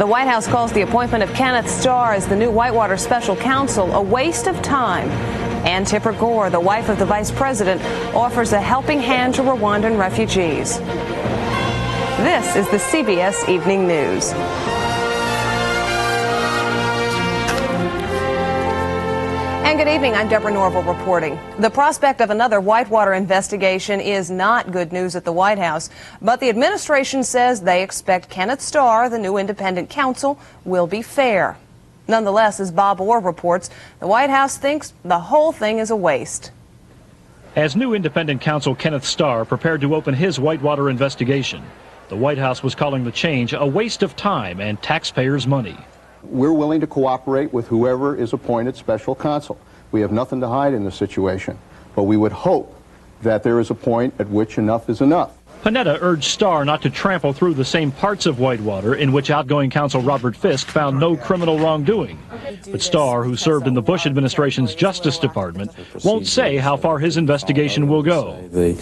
The White House calls the appointment of Kenneth Starr as the new Whitewater special counsel a waste of time. And Tipper Gore, the wife of the vice president, offers a helping hand to Rwandan refugees. This is the CBS Evening News. And good evening, I'm Deborah Norville reporting. The prospect of another Whitewater investigation is not good news at the White House, but the administration says they expect Kenneth Starr, the new independent counsel, will be fair. Nonetheless, as Bob Orr reports, the White House thinks the whole thing is a waste. As new independent counsel Kenneth Starr prepared to open his Whitewater investigation, the White House was calling the change a waste of time and taxpayers' money. We're willing to cooperate with whoever is appointed special counsel. We have nothing to hide in this situation, but we would hope that there is a point at which enough is enough. Panetta urged Starr not to trample through the same parts of Whitewater in which outgoing counsel Robert Fisk found no criminal wrongdoing. But Starr, who served in the Bush administration's Justice Department, won't say how far his investigation will go. The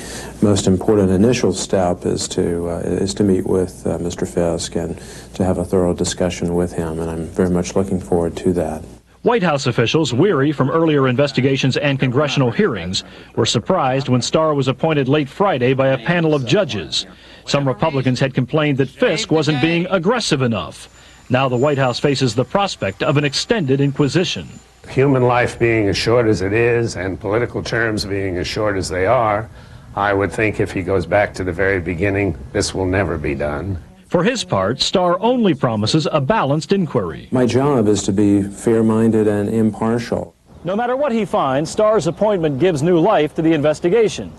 most important initial step is to meet with Mr. Fisk and to have a thorough discussion with him, and I'm very much looking forward to that. White House officials, weary from earlier investigations and congressional hearings, were surprised when Starr was appointed late Friday by a panel of judges. Some Republicans had complained that Fisk wasn't being aggressive enough. Now the White House faces the prospect of an extended inquisition. Human life being as short as it is and political terms being as short as they are, I would think if he goes back to the very beginning, this will never be done. For his part, Starr only promises a balanced inquiry. My job is to be fair-minded and impartial. No matter what he finds, Starr's appointment gives new life to the investigation.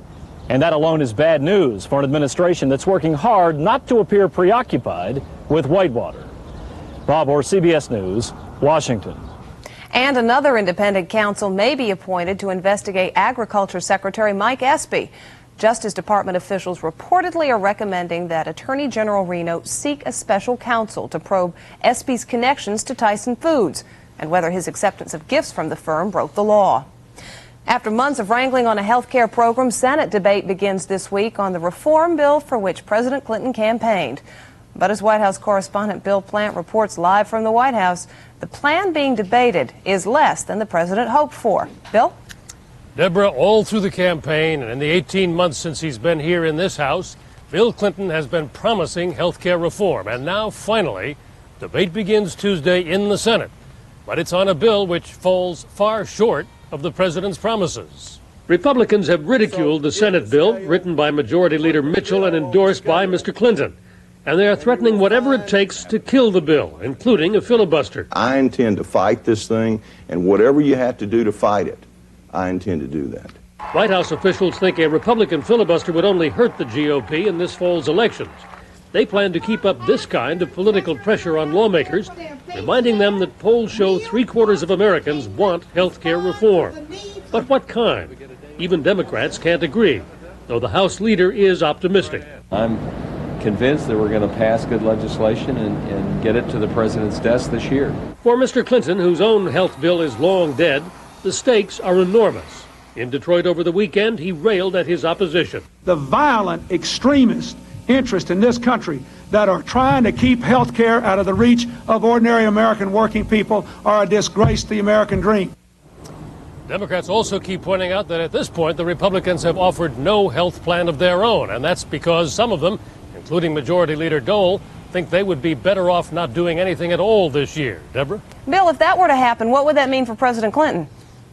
And that alone is bad news for an administration that's working hard not to appear preoccupied with Whitewater. Bob Orr, CBS News, Washington. And another independent counsel may be appointed to investigate Agriculture Secretary Mike Espy. Justice Department officials reportedly are recommending that Attorney General Reno seek a special counsel to probe Espy's connections to Tyson Foods and whether his acceptance of gifts from the firm broke the law. After months of wrangling on a health care program, Senate debate begins this week on the reform bill for which President Clinton campaigned. But as White House correspondent Bill Plant reports live from the White House, the plan being debated is less than the president hoped for. Bill? Deborah, all through the campaign and in the 18 months since he's been here in this House, Bill Clinton has been promising health care reform. And now, finally, debate begins Tuesday in the Senate. But it's on a bill which falls far short of the president's promises. Republicans have ridiculed the Senate bill, written by Majority Leader Mitchell and endorsed by Mr. Clinton. And they are threatening whatever it takes to kill the bill, including a filibuster. I intend to fight this thing, and whatever you have to do to fight it, I intend to do that. White House officials think a Republican filibuster would only hurt the GOP in this fall's elections. They plan to keep up this kind of political pressure on lawmakers, reminding them that polls show 3/4 of Americans want health care reform. But what kind? Even Democrats can't agree, though the House leader is optimistic. I'm convinced that we're going to pass good legislation and get it to the president's desk this year. For Mr. Clinton, whose own health bill is long dead, the stakes are enormous. In Detroit over the weekend, he railed at his opposition. The violent extremist interest in this country that are trying to keep health care out of the reach of ordinary American working people are a disgrace to the American dream. Democrats also keep pointing out that at this point, the Republicans have offered no health plan of their own, and that's because some of them, including Majority Leader Dole, think they would be better off not doing anything at all this year. Deborah? Bill, if that were to happen, what would that mean for President Clinton?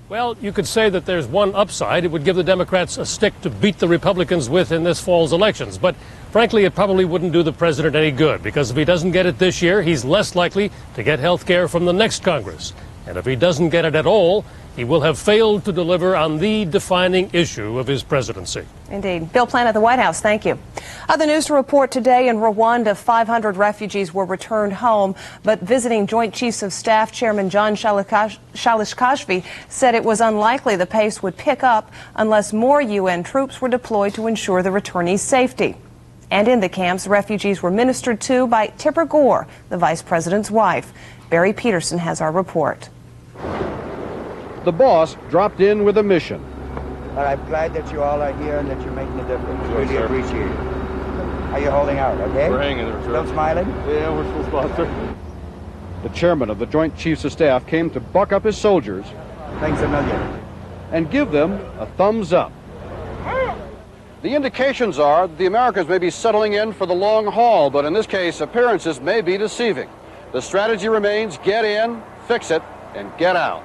Well, you could say that there's one upside. It would give the Democrats a stick to beat the Republicans with in this fall's elections. But frankly, it probably wouldn't do the president any good, because if he doesn't get it this year, he's less likely to get health care from the next Congress. And if he doesn't get it at all, he will have failed to deliver on the defining issue of his presidency. Indeed. Bill Plant at the White House, thank you. Other news to report today in Rwanda, 500 refugees were returned home, but visiting Joint Chiefs of Staff Chairman John Shalishkashvi said it was unlikely the pace would pick up unless more UN troops were deployed to ensure the returnees' safety. And in the camps, refugees were ministered to by Tipper Gore, the vice president's wife. Barry Peterson has our report. The boss dropped in with a mission. But I'm glad that you all are here and that you're making a difference. Really appreciate it. How you holding out, okay? We're hanging there, sir. Still smiling? Yeah, we're still smiling, sir. The chairman of the Joint Chiefs of Staff came to buck up his soldiers. Thanks a million. And give them a thumbs up. The indications are that the Americans may be settling in for the long haul, but in this case, appearances may be deceiving. The strategy remains get in, fix it, and get out.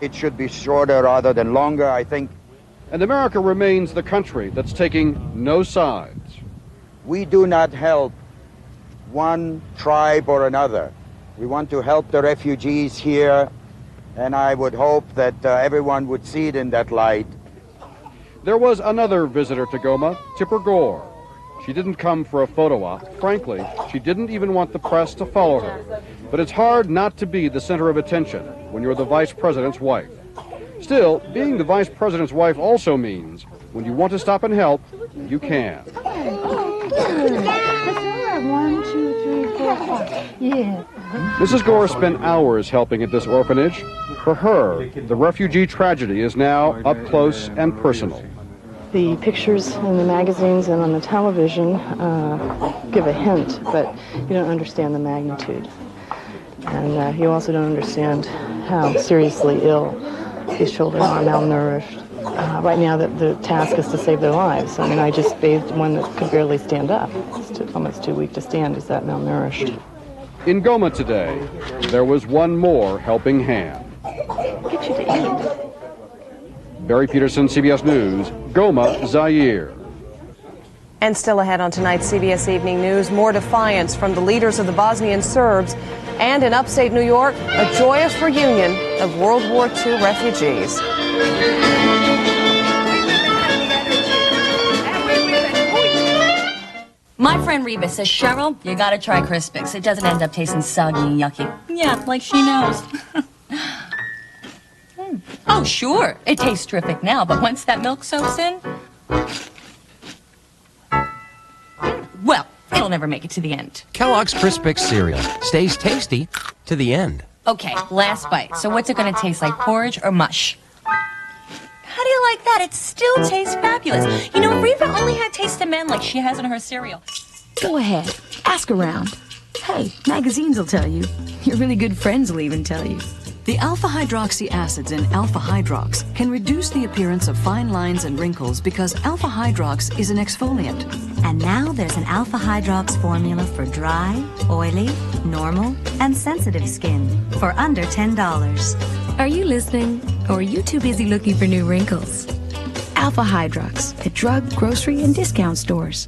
It should be shorter rather than longer, I think. And America remains the country that's taking no sides. We do not help one tribe or another. We want to help the refugees here, and I would hope that everyone would see it in that light. There was another visitor to Goma, Tipper Gore. She didn't come for a photo op. Frankly, she didn't even want the press to follow her. But it's hard not to be the center of attention when you're the vice president's wife. Still, being the vice president's wife also means when you want to stop and help, you can. 1, 2, 3, 4, 5. Yeah. Mrs. Gore spent hours helping at this orphanage. For her, the refugee tragedy is now up close and personal. The pictures in the magazines and on the television give a hint, but you don't understand the magnitude. And you also don't understand how seriously ill these children are, malnourished. Right now, the task is to save their lives. I mean, I just bathed one that could barely stand up. It's almost too weak to stand. He's that malnourished. In Goma today, there was one more helping hand. Get you to eat. Barry Peterson, CBS News, Goma, Zaire. And still ahead on tonight's CBS Evening News, more defiance from the leaders of the Bosnian Serbs, and in upstate New York, a joyous reunion of World War II refugees. My friend Reba says, Cheryl, you gotta try Crispix. It doesn't end up tasting soggy and yucky. Yeah, like she knows. Oh, sure, it tastes terrific now, but once that milk soaks in, well, it'll never make it to the end. Kellogg's Crispix cereal stays tasty to the end. Okay, last bite. So what's it gonna taste like, porridge or mush? How do you like that? It still tastes fabulous. You know, Reba only had taste of men like she has in her cereal. Go ahead, ask around. Hey, magazines will tell you. Your really good friends will even tell you. The alpha-hydroxy acids in Alpha Hydrox can reduce the appearance of fine lines and wrinkles because Alpha Hydrox is an exfoliant. And now there's an Alpha Hydrox formula for dry, oily, normal, and sensitive skin for under $10. Are you listening, or are you too busy looking for new wrinkles? Alpha Hydrox at drug, grocery, and discount stores.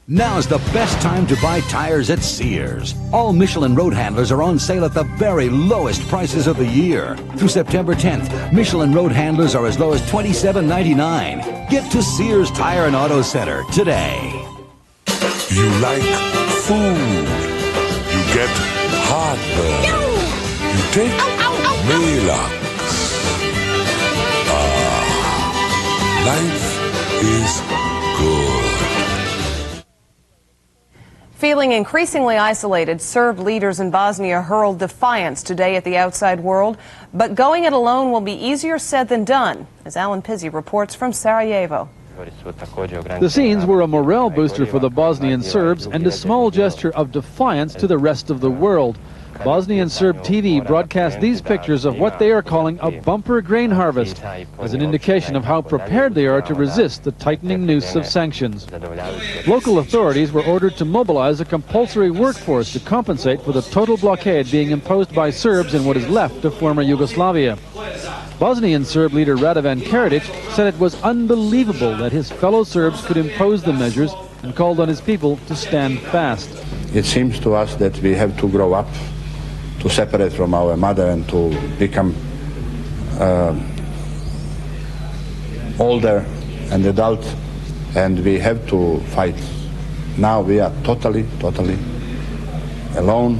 Now's the best time to buy tires at Sears. All Michelin road handlers are on sale at the very lowest prices of the year. Through September 10th, Michelin road handlers are as low as $27.99. Get to Sears Tire and Auto Center today. You like food. You get heartburn. You take Maalox. Life is good. Feeling increasingly isolated, Serb leaders in Bosnia hurled defiance today at the outside world. But going it alone will be easier said than done, as Alan Pizzi reports from Sarajevo. The scenes were a morale booster for the Bosnian Serbs and a small gesture of defiance to the rest of the world. Bosnian Serb TV broadcast these pictures of what they are calling a bumper grain harvest as an indication of how prepared they are to resist the tightening noose of sanctions. Local authorities were ordered to mobilize a compulsory workforce to compensate for the total blockade being imposed by Serbs in what is left of former Yugoslavia. Bosnian Serb leader Radovan Karadzic said it was unbelievable that his fellow Serbs could impose the measures and called on his people to stand fast. It seems to us that we have to grow up, to separate from our mother and to become older and adult, and we have to fight. Now we are totally alone.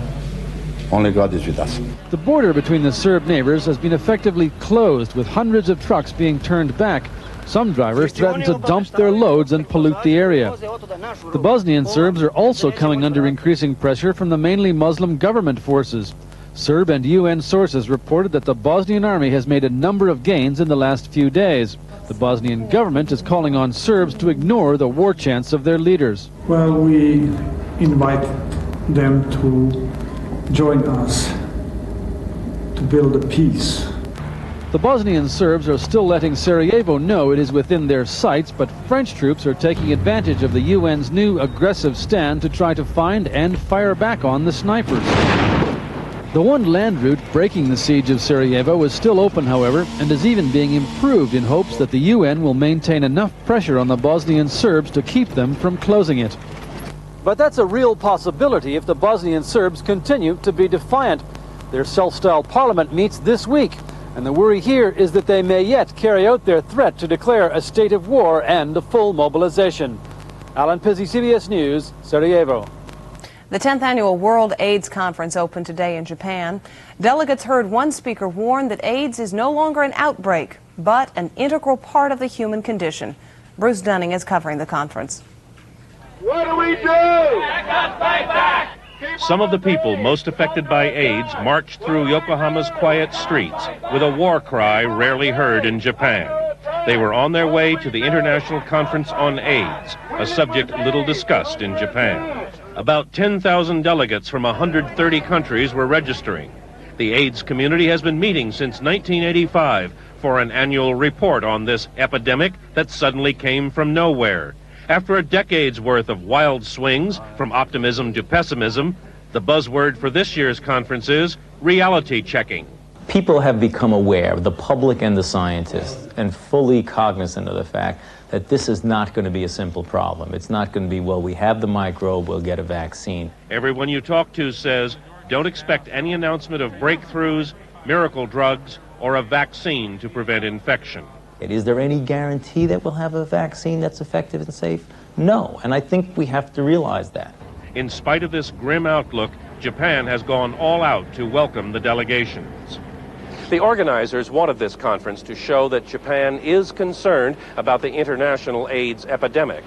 Only God is with us. The border between the Serb neighbors has been effectively closed, with hundreds of trucks being turned back. Some drivers threaten to dump their loads and pollute the area. The Bosnian Serbs are also coming under increasing pressure from the mainly Muslim government forces. Serb and UN sources reported that the Bosnian army has made a number of gains in the last few days. The Bosnian government is calling on Serbs to ignore the war chants of their leaders. Well, we invite them to join us to build a peace. The Bosnian Serbs are still letting Sarajevo know it is within their sights, but French troops are taking advantage of the UN's new aggressive stand to try to find and fire back on the snipers. The one land route breaking the siege of Sarajevo is still open, however, and is even being improved in hopes that the UN will maintain enough pressure on the Bosnian Serbs to keep them from closing it. But that's a real possibility if the Bosnian Serbs continue to be defiant. Their self-styled parliament meets this week, and the worry here is that they may yet carry out their threat to declare a state of war and a full mobilization. Alan Pizzi, CBS News, Sarajevo. The 10th Annual World AIDS Conference opened today in Japan. Delegates heard one speaker warn that AIDS is no longer an outbreak, but an integral part of the human condition. Bruce Dunning is covering the conference. What do we do? Fight back! Some of the people most affected by AIDS marched through Yokohama's quiet streets with a war cry rarely heard in Japan. They were on their way to the International Conference on AIDS, a subject little discussed in Japan. About 10,000 delegates from 130 countries were registering. The AIDS community has been meeting since 1985 for an annual report on this epidemic that suddenly came from nowhere. After a decade's worth of wild swings from optimism to pessimism, the buzzword for this year's conference is reality checking. People have become aware, the public and the scientists, and fully cognizant of the fact that this is not going to be a simple problem. It's not going to be, well, we have the microbe, we'll get a vaccine. Everyone you talk to says, don't expect any announcement of breakthroughs, miracle drugs, or a vaccine to prevent infection. Is there any guarantee that we'll have a vaccine that's effective and safe? No, and I think we have to realize that. In spite of this grim outlook, Japan has gone all out to welcome the delegations. The organizers wanted this conference to show that Japan is concerned about the international AIDS epidemic.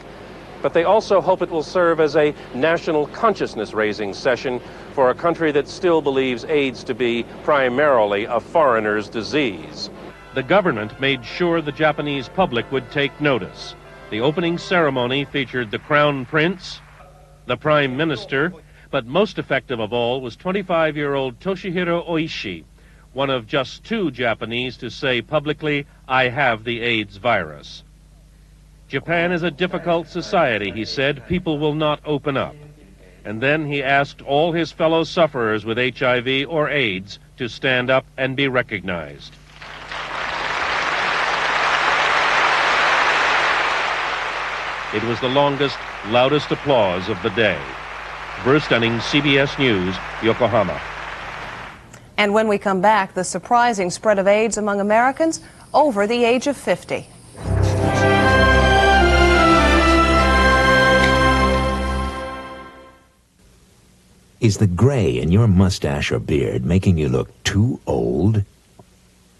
But they also hope it will serve as a national consciousness-raising session for a country that still believes AIDS to be primarily a foreigner's disease. The government made sure the Japanese public would take notice. The opening ceremony featured the Crown Prince, the Prime Minister, but most effective of all was 25-year-old Toshihiro Oishi, one of just 2 Japanese to say publicly, "I have the AIDS virus." Japan is a difficult society, he said. People will not open up. And then he asked all his fellow sufferers with HIV or AIDS to stand up and be recognized. It was the longest, loudest applause of the day. Bruce Dunning, CBS News, Yokohama. And when we come back, the surprising spread of AIDS among Americans over the age of 50. Is the gray in your mustache or beard making you look too old?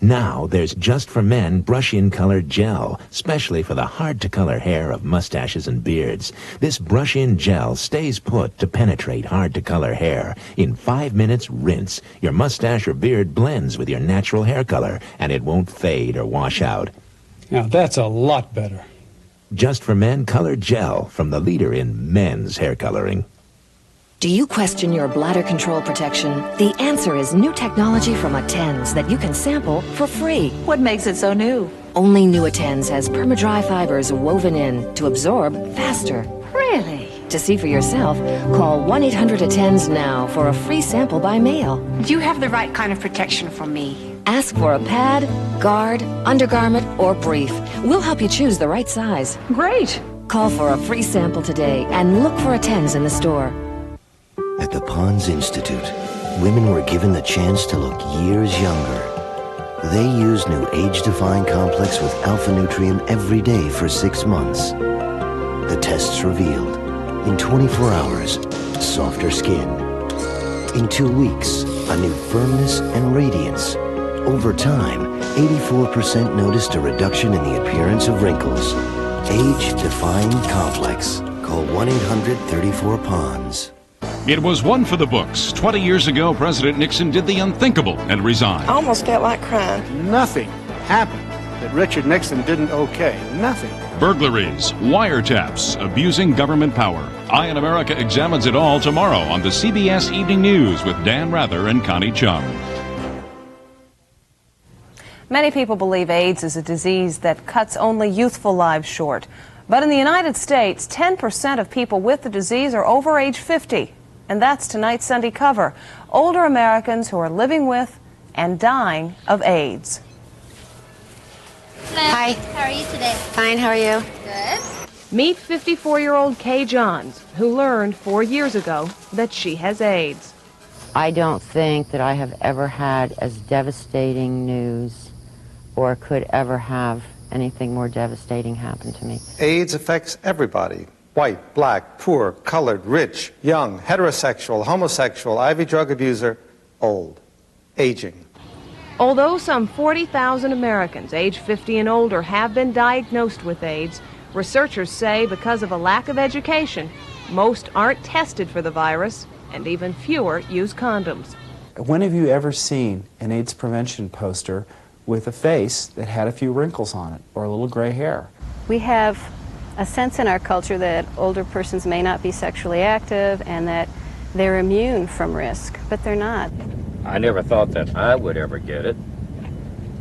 Now there's Just for Men Brush-In Color Gel, specially for the hard-to-color hair of mustaches and beards. This brush-in gel stays put to penetrate hard-to-color hair. In 5 minutes, rinse. Your mustache or beard blends with your natural hair color, and it won't fade or wash out. Now that's a lot better. Just for Men Color Gel, from the leader in men's hair coloring. Do you question your bladder control protection? The answer is new technology from Attens that you can sample for free. What makes it so new? Only new Attens has perma-dry fibers woven in to absorb faster. Really? To see for yourself, call 1-800-ATTENS now for a free sample by mail. Do you have the right kind of protection for me? Ask for a pad, guard, undergarment, or brief. We'll help you choose the right size. Great. Call for a free sample today and look for Attens in the store. At the Pons Institute, women were given the chance to look years younger. They use new age-defying complex with Alpha Nutrient every day for 6 months. The tests revealed, in 24 hours, softer skin. In 2 weeks, a new firmness and radiance. Over time, 84% noticed a reduction in the appearance of wrinkles. Age-defying complex. Call 1-800-34-PONS. It was one for the books. 20 years ago, President Nixon did the unthinkable and resigned. I almost felt like crying. Nothing happened that Richard Nixon didn't okay. Nothing. burglaries, wiretaps, abusing government power. Eye in America examines it all tomorrow on the CBS Evening News with Dan Rather and Connie Chung. Many people believe AIDS is a disease that cuts only youthful lives short. But in the United States, 10% of people with the disease are over age 50. And that's tonight's Sunday cover. Older Americans who are living with and dying of AIDS. Hi. How are you today? Fine, how are you? Good. Meet 54-year-old Kay Johns, who learned 4 years ago that she has AIDS. I don't think that I have ever had as devastating news or could ever have anything more devastating happen to me. AIDS affects everybody. White, black, poor, colored, rich, young, heterosexual, homosexual, IV drug abuser, old, aging. Although some 40,000 Americans age 50 and older have been diagnosed with AIDS, researchers say because of a lack of education, most aren't tested for the virus and even fewer use condoms. When have you ever seen an AIDS prevention poster with a face that had a few wrinkles on it or a little gray hair? We have a sense in our culture that older persons may not be sexually active and that they're immune from risk, but they're not. I never thought that I would ever get it,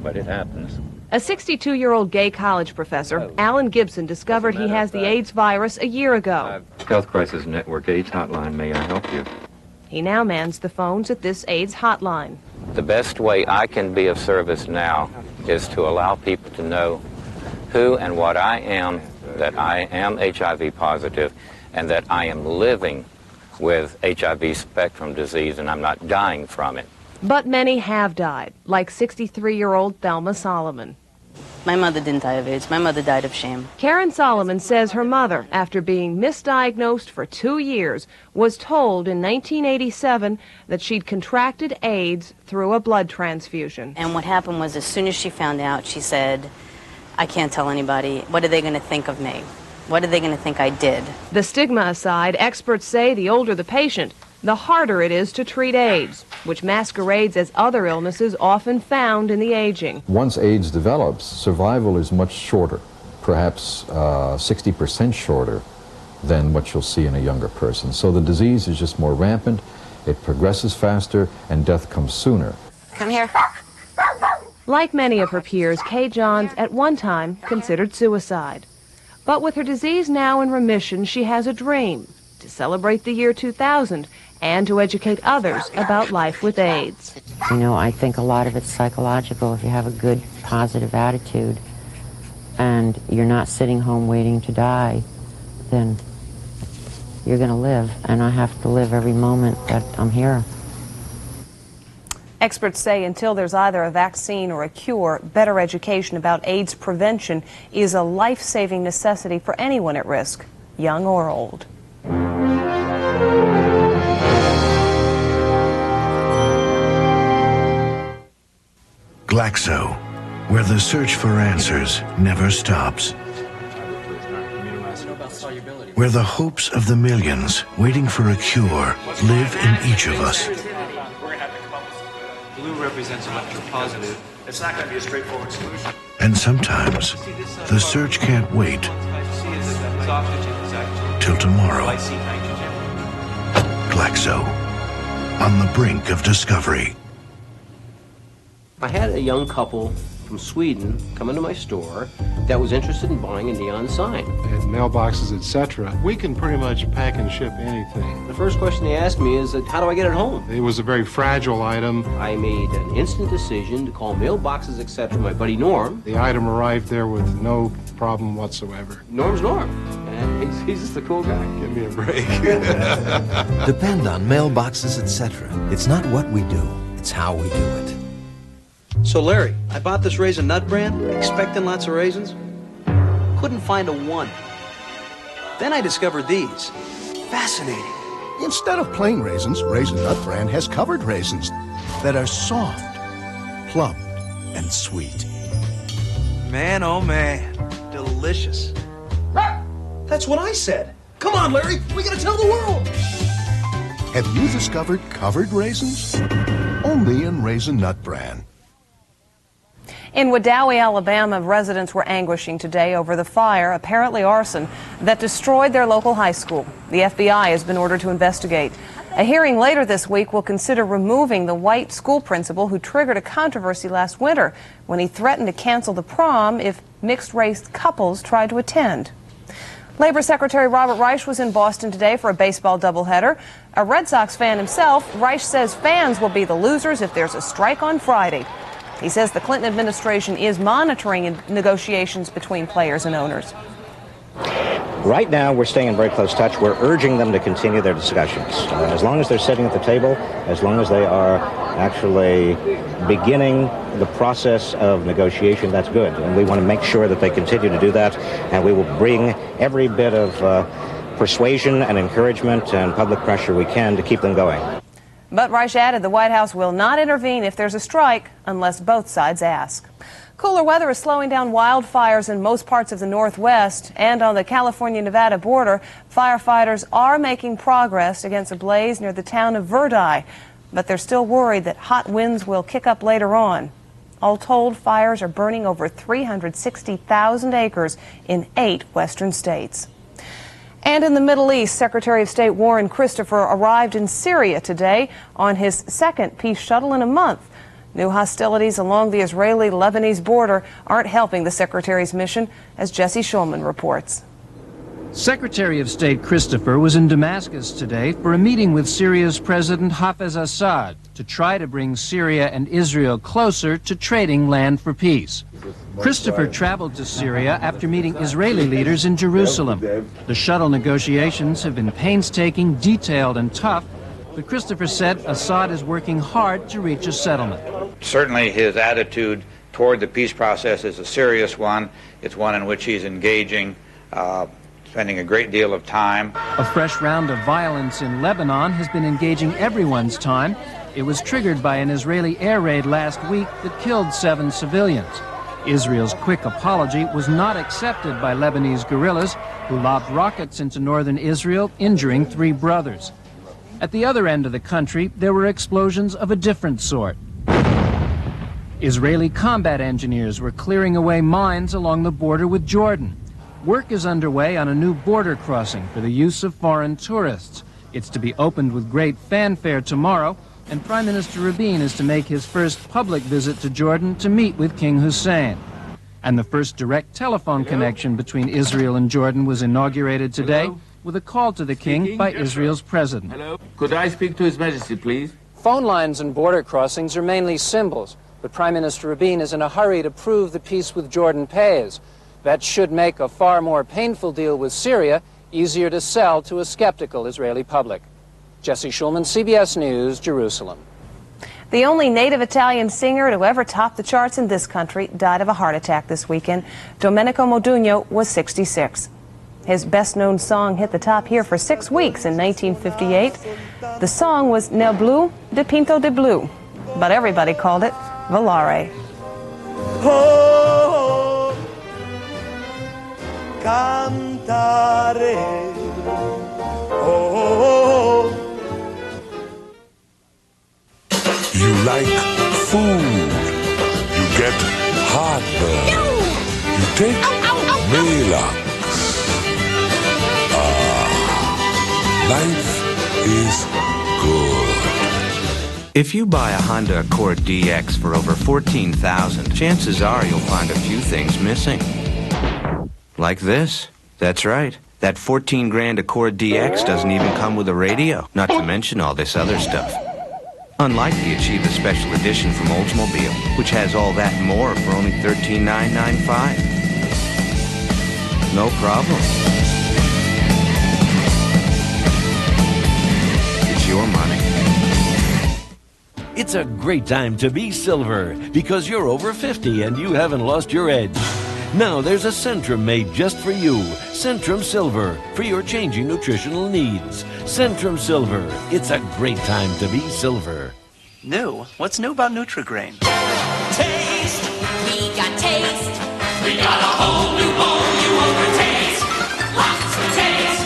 but it happens. A 62-year-old gay college professor, Alan Gibson, discovered he has the AIDS virus a year ago. Health Crisis Network AIDS Hotline, may I help you? He now mans the phones at this AIDS hotline. The best way I can be of service now is to allow people to know who and what I am, that I am HIV positive, and that I am living with HIV spectrum disease and I'm not dying from it. But many have died, like 63-year-old Thelma Solomon. My mother didn't die of AIDS. My mother died of shame. Karen Solomon says her mother, after being misdiagnosed for 2 years, was told in 1987 that she'd contracted AIDS through a blood transfusion. And what happened was as soon as she found out, she said, I can't tell anybody. What are they going to think of me? What are they going to think I did? The stigma aside, experts say the older the patient, the harder it is to treat AIDS, which masquerades as other illnesses often found in the aging. Once AIDS develops, survival is much shorter, perhaps 60% shorter than what you'll see in a younger person. So the disease is just more rampant, it progresses faster, and death comes sooner. Come here. Like many of her peers, Kay Johns at one time considered suicide. But with her disease now in remission, she has a dream to celebrate the year 2000 and to educate others about life with AIDS. You know, I think a lot of it's psychological. If you have a good, positive attitude and you're not sitting home waiting to die, then you're going to live. And I have to live every moment that I'm here. Experts say until there's either a vaccine or a cure, better education about AIDS prevention is a life-saving necessity for anyone at risk, young or old. Glaxo, where the search for answers never stops. Where the hopes of the millions waiting for a cure live in each of us. Blue represents electropositive. It's not going to be a straightforward solution. And sometimes the search can't wait till tomorrow. Glaxo, on the brink of discovery. I had a young couple from Sweden come into my store that was interested in buying a neon sign. At mailboxes, etc. We can pretty much pack and ship anything. The first question they asked me is, how do I get it home? It was a very fragile item. I made an instant decision to call mailboxes, etc. my buddy Norm. The item arrived there with no problem whatsoever. Norm's Norm. And he's just a cool guy. Give me a break. Depend on mailboxes, etc. It's not what we do, it's how we do it. So Larry, I bought this Raisin Nut brand, expecting lots of raisins. Couldn't find a one. Then I discovered these. Fascinating. Instead of plain raisins, Raisin Nut brand has covered raisins that are soft, plump, and sweet. Man, oh man, delicious. That's what I said. Come on, Larry, we gotta tell the world. Have you discovered covered raisins? Only in Raisin Nut brand. In Wedowee, Alabama, residents were anguishing today over the fire, apparently arson, that destroyed their local high school. The FBI has been ordered to investigate. A hearing later this week will consider removing the white school principal who triggered a controversy last winter when he threatened to cancel the prom if mixed-race couples tried to attend. Labor Secretary Robert Reich was in Boston today for a baseball doubleheader. A Red Sox fan himself, Reich says fans will be the losers if there's a strike on Friday. He says the Clinton administration is monitoring negotiations between players and owners. Right now, we're staying in very close touch. We're urging them to continue their discussions. As long as they're sitting at the table, as long as they are actually beginning the process of negotiation, that's good. And we want to make sure that they continue to do that. And we will bring every bit of persuasion and encouragement and public pressure we can to keep them going. But Reich added the White House will not intervene if there's a strike unless both sides ask. Cooler weather is slowing down wildfires in most parts of the Northwest, and on the California-Nevada border, firefighters are making progress against a blaze near the town of Verdi, but they're still worried that hot winds will kick up later on. All told, fires are burning over 360,000 acres in 8 western states. And in the Middle East, Secretary of State Warren Christopher arrived in Syria today on his second peace shuttle in a month. New hostilities along the Israeli-Lebanese border aren't helping the Secretary's mission, as Jesse Schulman reports. Secretary of State Christopher was in Damascus today for a meeting with Syria's President Hafez Assad to try to bring Syria and Israel closer to trading land for peace. Christopher traveled to Syria after meeting Israeli leaders in Jerusalem. The shuttle negotiations have been painstaking, detailed, and tough, but Christopher said Assad is working hard to reach a settlement. Certainly his attitude toward the peace process is a serious one. It's one in which he's engaging, spending a great deal of time. A fresh round of violence in Lebanon has been engaging everyone's time. It was triggered by an Israeli air raid last week that killed 7 civilians. Israel's quick apology was not accepted by Lebanese guerrillas who lobbed rockets into northern Israel, injuring 3 brothers. At the other end of the country, there were explosions of a different sort. Israeli combat engineers were clearing away mines along the border with Jordan. Work is underway on a new border crossing for the use of foreign tourists. It's to be opened with great fanfare tomorrow, and Prime Minister Rabin is to make his first public visit to Jordan to meet with King Hussein. And the first direct telephone connection between Israel and Jordan was inaugurated today with a call to the king by Israel's president. Hello. Could I speak to His Majesty, please? Phone lines and border crossings are mainly symbols, but Prime Minister Rabin is in a hurry to prove the peace with Jordan pays. That should make a far more painful deal with Syria easier to sell to a skeptical Israeli public. Jesse Schulman, CBS News, Jerusalem. The only native Italian singer to ever top the charts in this country died of a heart attack this weekend. Domenico Modugno was 66. His best-known song hit the top here for 6 weeks in 1958. The song was Nel Blu dipinto di blu, but everybody called it Volare. Oh, cantare. Oh. You like food. You get heartburn. You take Maalox. Life is good. If you buy a Honda Accord DX for over $14,000, chances are you'll find a few things missing. Like this. That's right. That 14 grand Accord DX doesn't even come with a radio, not to mention all this other stuff. Unlike the Achieva Special Edition from Oldsmobile, which has all that and more for only $13,995. No problem. It's your money. It's a great time to be silver because you're over 50 and you haven't lost your edge. Now there's a Centrum made just for you. Centrum Silver for your changing nutritional needs. Centrum Silver. It's a great time to be silver. New? What's new about Nutri-Grain? Taste. We got taste. We got a whole new bowl you won't taste. Lots of taste.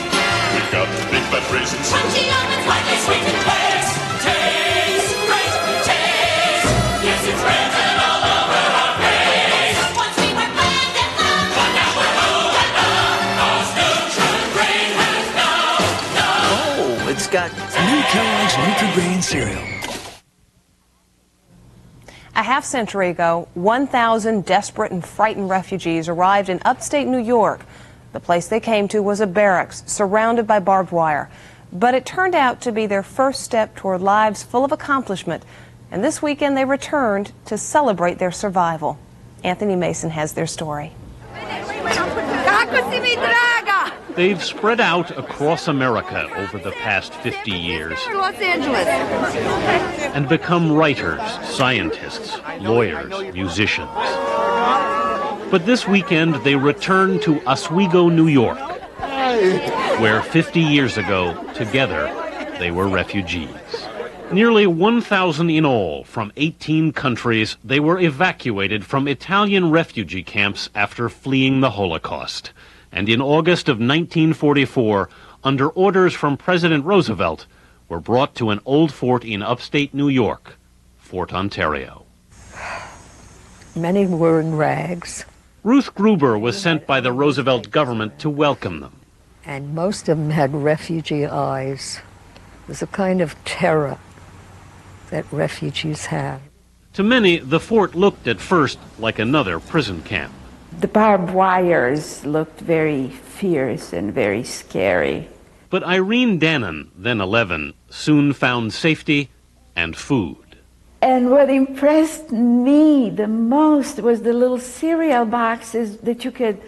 We've got big fat raisins. Crunchy almonds like a sweetened taste. Taste. Great taste. Yes, it's present all over our face. New Kellogg's Nutri-Grain cereal. A half-century ago, 1,000 desperate and frightened refugees arrived in upstate New York. The place they came to was a barracks surrounded by barbed wire. But it turned out to be their first step toward lives full of accomplishment. And this weekend they returned to celebrate their survival. Anthony Mason has their story. They've spread out across America over the past 50 years Los Angeles. and become writers, scientists, lawyers, musicians. But this weekend they return to Oswego, New York, where 50 years ago, together, they were refugees. Nearly 1,000 in all from 18 countries, they were evacuated from Italian refugee camps after fleeing the Holocaust. And in August of 1944, under orders from President Roosevelt, were brought to an old fort in upstate New York, Fort Ontario. Many were in rags. Ruth Gruber was sent by the Roosevelt government to welcome them. And most of them had refugee eyes. It was a kind of terror that refugees have. To many, the fort looked at first like another prison camp. The barbed wires looked very fierce and very scary. But Irene Dannon, then 11, soon found safety and food. And what impressed me the most was the little cereal boxes that you could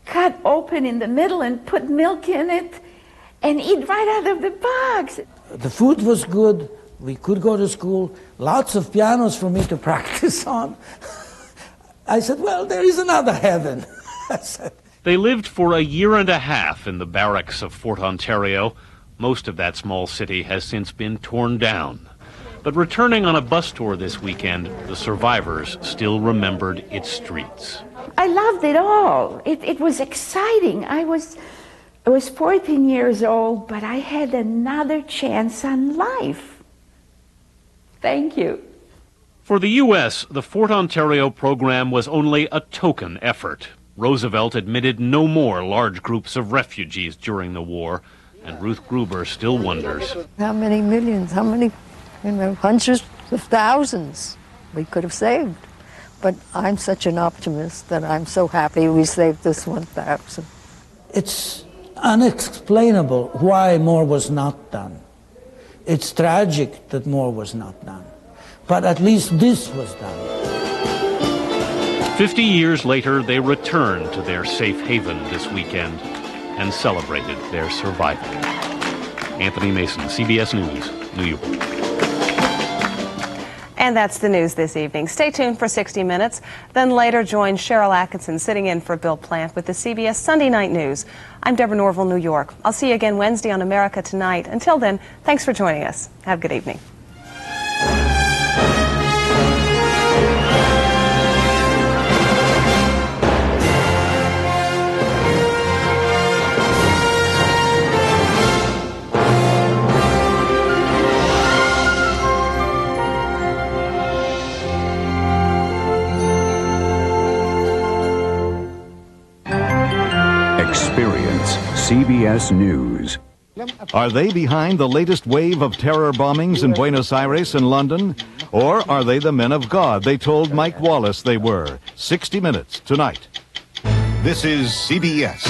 cut open in the middle and put milk in it and eat right out of the box. The food was good. We could go to school. Lots of pianos for me to practice on. I said, well, there is another heaven. I said. They lived for a year and a half in the barracks of Fort Ontario. Most of that small city has since been torn down. But returning on a bus tour this weekend, the survivors still remembered its streets. I loved it all. It was exciting. I was 14 years old, but I had another chance on life. Thank you. For the U.S., the Fort Ontario program was only a token effort. Roosevelt admitted no more large groups of refugees during the war, and Ruth Gruber still wonders. How many millions, how many, hundreds of thousands we could have saved. But I'm such an optimist that I'm so happy we saved this 1,000. It's unexplainable why more was not done. It's tragic that more was not done. But at least this was done. 50 years later, they returned to their safe haven this weekend and celebrated their survival. Anthony Mason, CBS News, New York. And that's the news this evening. Stay tuned for 60 Minutes. Then later join Cheryl Atkinson sitting in for Bill Plant with the CBS Sunday Night News. I'm Deborah Norville, New York. I'll see you again Wednesday on America Tonight. Until then, thanks for joining us. Have a good evening. Experience CBS News. Are they behind the latest wave of terror bombings in Buenos Aires and London? Or are they the men of God they told Mike Wallace they were? 60 Minutes tonight. This is CBS.